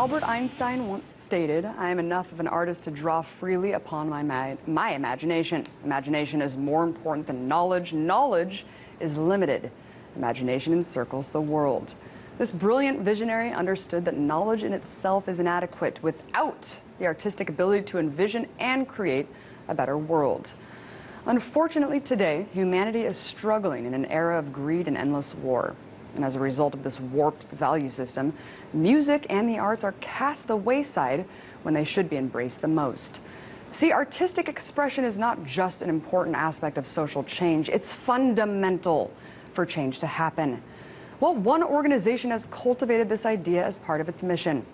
Albert Einstein once stated, "I am enough of an artist to draw freely upon my imagination. Imagination is more important than knowledge. Knowledge is limited. Imagination encircles the world." This brilliant visionary understood that knowledge in itself is inadequate without the artistic ability to envision and create a better world. Unfortunately, today, humanity is struggling in an era of greed and endless war. And as a result of this warped value system, music and the arts are cast to the wayside when they should be embraced the most. See, artistic expression is not just an important aspect of social change, it's fundamental for change to happen. Well, one organization has cultivated this idea as part of its mission.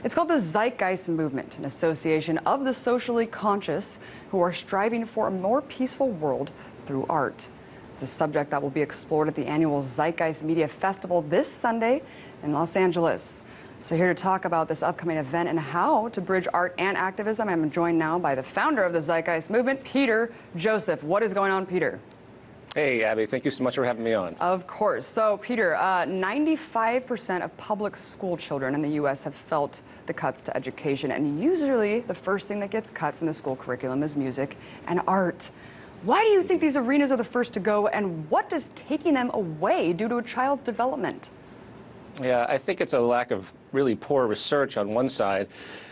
It's called the Zeitgeist Movement, an association of the socially conscious who are striving for a more peaceful world through art. It's a subject that will be explored at the annual Zeitgeist Media Festival this Sunday in Los Angeles. So here to talk about this upcoming event and how to bridge art and activism, I'm joined now by the founder of the Zeitgeist Movement, Peter Joseph. What is going on, Peter? Hey, Abby, thank you so much for having me on. Of course. So, Peter, 95% of public school children in the U.S. have felt the cuts to education, and usually the first thing that gets cut from the school curriculum is music and art. Why do you think these arenas are the first to go, and what does taking them away do to a child's development? Yeah, I think it's a lack of really poor research on one side.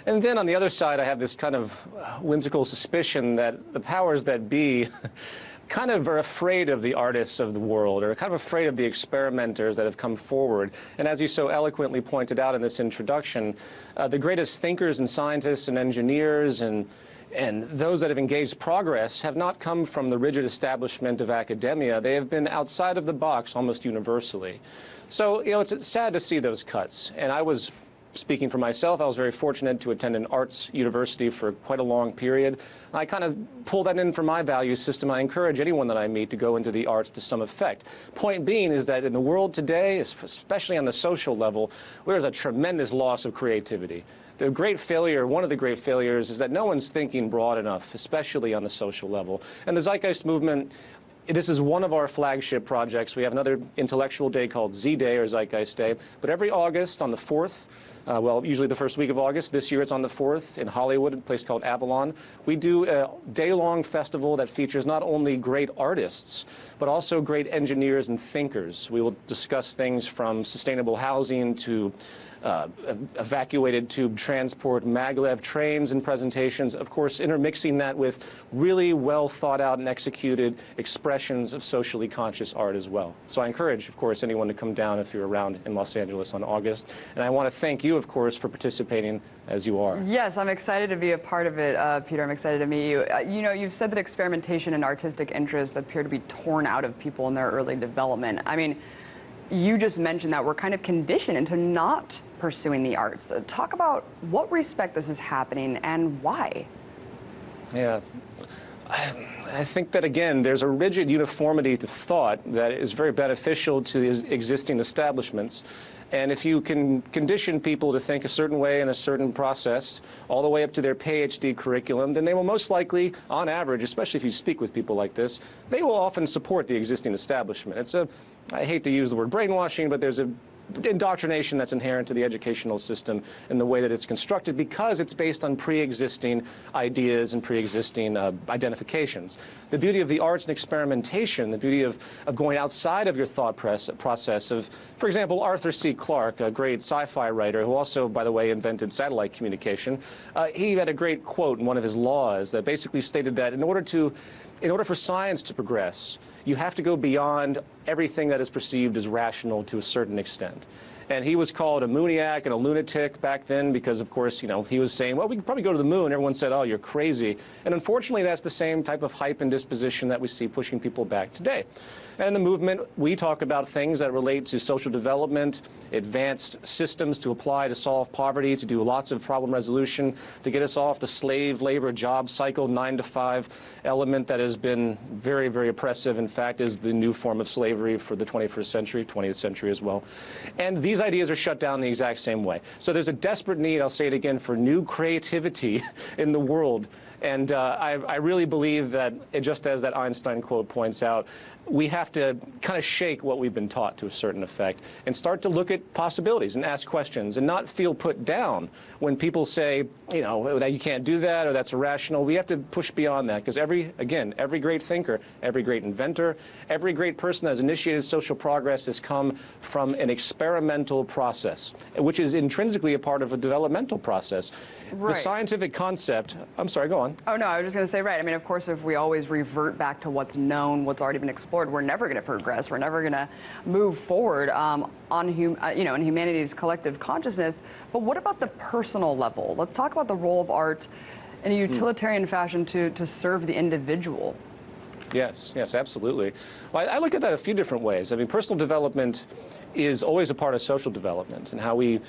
And then on the other side, I have this kind of whimsical suspicion that the powers that be kind of are afraid of the artists of the world, or kind of afraid of the experimenters that have come forward. And as you so eloquently pointed out in this introduction, the greatest thinkers and scientists and engineers and those that have engaged progress have not come from the rigid establishment of academia. They have been outside of the box almost universally. So, you know, it's sad to see those cuts. And I was, speaking for myself, I was very fortunate to attend an arts university for quite a long period. I kind of pull that in from my value system. I encourage anyone that I meet to go into the arts to some effect. Point being is that in the world today, especially on the social level, there's a tremendous loss of creativity. The great failure, one of the great failures, is that no one's thinking broad enough, especially on the social level. And the Zeitgeist Movement, this is one of our flagship projects. We have another intellectual day called ZDAY, or Zeitgeist Day. But every August on the 4th, well, usually the first week of August. This year it's on the 4th in Hollywood, a place called Avalon. We do a day-long festival that features not only great artists, but also great engineers and thinkers. We will discuss things from sustainable housing to evacuated tube transport, maglev trains and presentations, of course intermixing that with really well thought out and executed expressions of socially conscious art as well. So I encourage, of course, anyone to come down if you're around in Los Angeles on August. And I want to thank you, of course, for participating as you are. Yes, I'm excited to be a part of it, Peter. I'm excited to meet you. You know, you've said that experimentation and artistic interest appear to be torn out of people in their early development. I mean, you just mentioned that we're kind of conditioned into not pursuing the arts. Talk about what respect this is happening and why. Yeah. I think that, again, there's a rigid uniformity to thought that is very beneficial to the existing establishments. And if you can condition people to think a certain way in a certain process, all the way up to their PhD curriculum, then they will most likely, on average, especially if you speak with people like this, they will often support the existing establishment. It's a, I hate to use the word brainwashing, but there's a indoctrination that's inherent to the educational system in the way that it's constructed, because it's based on pre-existing ideas and pre-existing identifications. The beauty of the arts and experimentation, the beauty of going outside of your thought process of, for example, Arthur C. Clarke, a great sci-fi writer who also, by the way, invented satellite communication. He had a great quote in one of his laws that basically stated that in order for science to progress, you have to go beyond everything that is perceived as rational to a certain extent. And he was called a mooniac and a lunatic back then because, of course, you know, he was saying, well, we could probably go to the moon. Everyone said, oh, you're crazy. And unfortunately, that's the same type of hype and disposition that we see pushing people back today. And in the movement, we talk about things that relate to social development, advanced systems to apply to solve poverty, to do lots of problem resolution, to get us off the slave labor job cycle, 9-to-5 element that has been very, very oppressive, in fact, is the new form of slavery for the 21st century, 20th century as well. And these ideas are shut down the exact same way. So there's a desperate need, I'll say it again, for new creativity in the world. And I really believe that, just as that Einstein quote points out, we have to kind of shake what we've been taught to a certain effect and start to look at possibilities and ask questions and not feel put down when people say, you know, that you can't do that or that's irrational. We have to push beyond that, because every great thinker, every great inventor, every great person that has initiated social progress has come from an experimental process, which is intrinsically a part of a developmental process. Right. The scientific concept, I'm sorry, go on. Oh, no, I was just going to say, right. I mean, of course, if we always revert back to what's known, what's already been explored, we're never going to progress. We're never going to move forward in humanity's collective consciousness. But what about the personal level? Let's talk about the role of art in a utilitarian fashion to serve the individual. Yes, yes, absolutely. Well, I look at that a few different ways. I mean, personal development is always a part of social development, and how we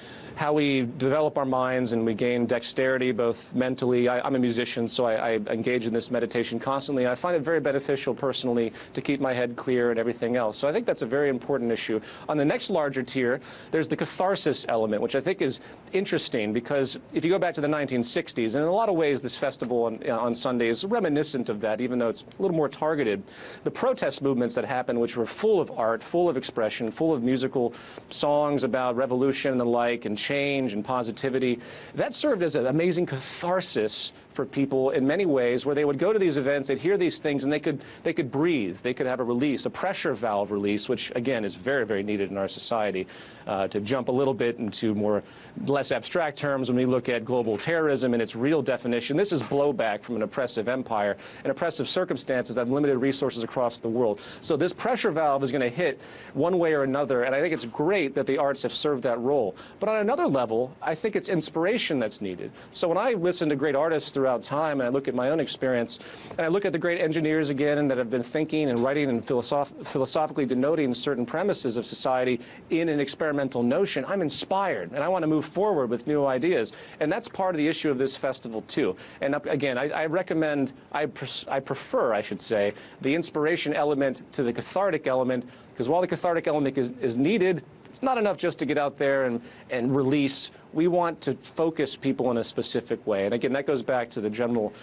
develop our minds and we gain dexterity both mentally. I'm a musician, so I engage in this meditation constantly. I find it very beneficial personally to keep my head clear and everything else. So I think that's a very important issue. On the next larger tier, there's the catharsis element, which I think is interesting, because if you go back to the 1960s, and in a lot of ways this festival on Sunday is reminiscent of that, even though it's a little more targeted. The protest movements that happened, which were full of art, full of expression, full of musical songs about revolution and the like, and change and positivity, that served as an amazing catharsis for people in many ways, where they would go to these events, they'd hear these things, and they could breathe, they could have a release, a pressure valve release, which again is very, very needed in our society. To jump a little bit into less abstract terms, when we look at global terrorism in its real definition, this is blowback from an oppressive empire and oppressive circumstances that have limited resources across the world. So this pressure valve is going to hit one way or another, and I think it's great that the arts have served that role. But on another level, I think it's inspiration that's needed. So when I listen to great artists throughout time, and I look at my own experience, and I look at the great engineers again, and that have been thinking and writing and philosophically denoting certain premises of society in an experimental notion, I'm inspired, and I want to move forward with new ideas. And that's part of the issue of this festival too. And again, I prefer, I should say, the inspiration element to the cathartic element, because while the cathartic element is needed, it's not enough just to get out there and release. We want to focus people in a specific way. And again, that goes back to the general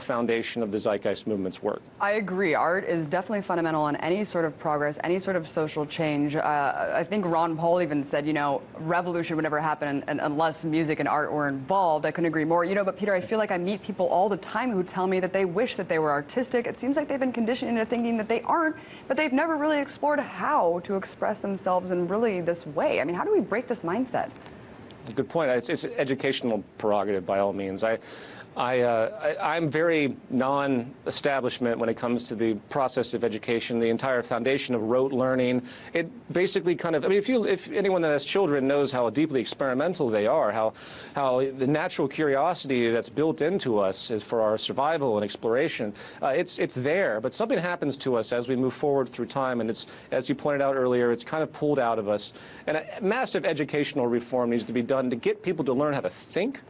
foundation of the Zeitgeist Movement's work. I agree. Art is definitely fundamental in any sort of progress, any sort of social change. I think Ron Paul even said, you know, revolution would never happen unless music and art were involved. I couldn't agree more. You know, but Peter, I feel like I meet people all the time who tell me that they wish that they were artistic. It seems like they've been conditioned into thinking that they aren't, but they've never really explored how to express themselves in really this way. I mean, how do we break this mindset? Good point. It's an educational prerogative by all means. I'm very non-establishment when it comes to the process of education, the entire foundation of rote learning. It basically kind of, I mean, if anyone that has children knows how deeply experimental they are, how the natural curiosity that's built into us is for our survival and exploration, it's there. But something happens to us as we move forward through time, and it's, as you pointed out earlier, it's kind of pulled out of us. And a massive educational reform needs to be done to get people to learn how to think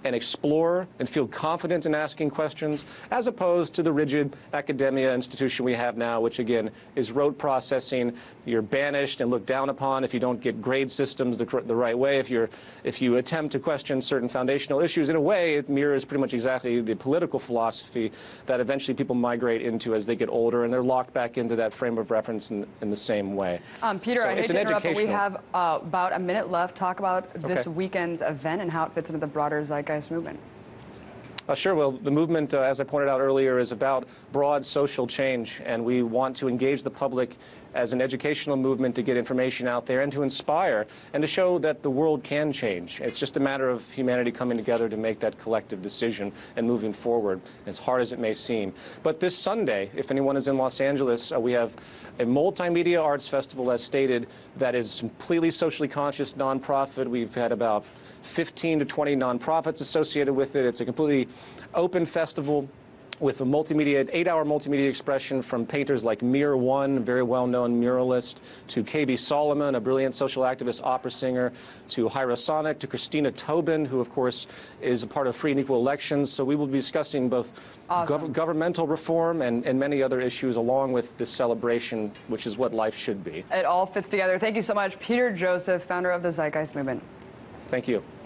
and explore and feel confident in asking questions, as opposed to the rigid academia institution we have now, which again is rote processing. You're banished and looked down upon if you don't get grade systems the right way. If you attempt to question certain foundational issues, in a way it mirrors pretty much exactly the political philosophy that eventually people migrate into as they get older, and they're locked back into that frame of reference in the same way. Peter, so I hate to interrupt, but we have about a minute left. Talk about this weekend's event and how it fits into the broader Zeitgeist Movement. Sure. Well, the movement, as I pointed out earlier, is about broad social change, and we want to engage the public as an educational movement to get information out there and to inspire and to show that the world can change. It's just a matter of humanity coming together to make that collective decision and moving forward, as hard as it may seem. But this Sunday, if anyone is in Los Angeles, we have a multimedia arts festival, as stated, that is completely socially conscious, nonprofit. We've had about 15 to 20 nonprofits associated with it. It's a completely open festival. with a multimedia, 8-hour multimedia expression from painters like Mir One, a very well-known muralist, to K.B. Solomon, a brilliant social activist, opera singer, to Hyra Sonic, to Christina Tobin, who of course is a part of Free and Equal Elections. So we will be discussing both governmental reform and many other issues along with this celebration, which is what life should be. It all fits together. Thank you so much, Peter Joseph, founder of the Zeitgeist Movement. Thank you.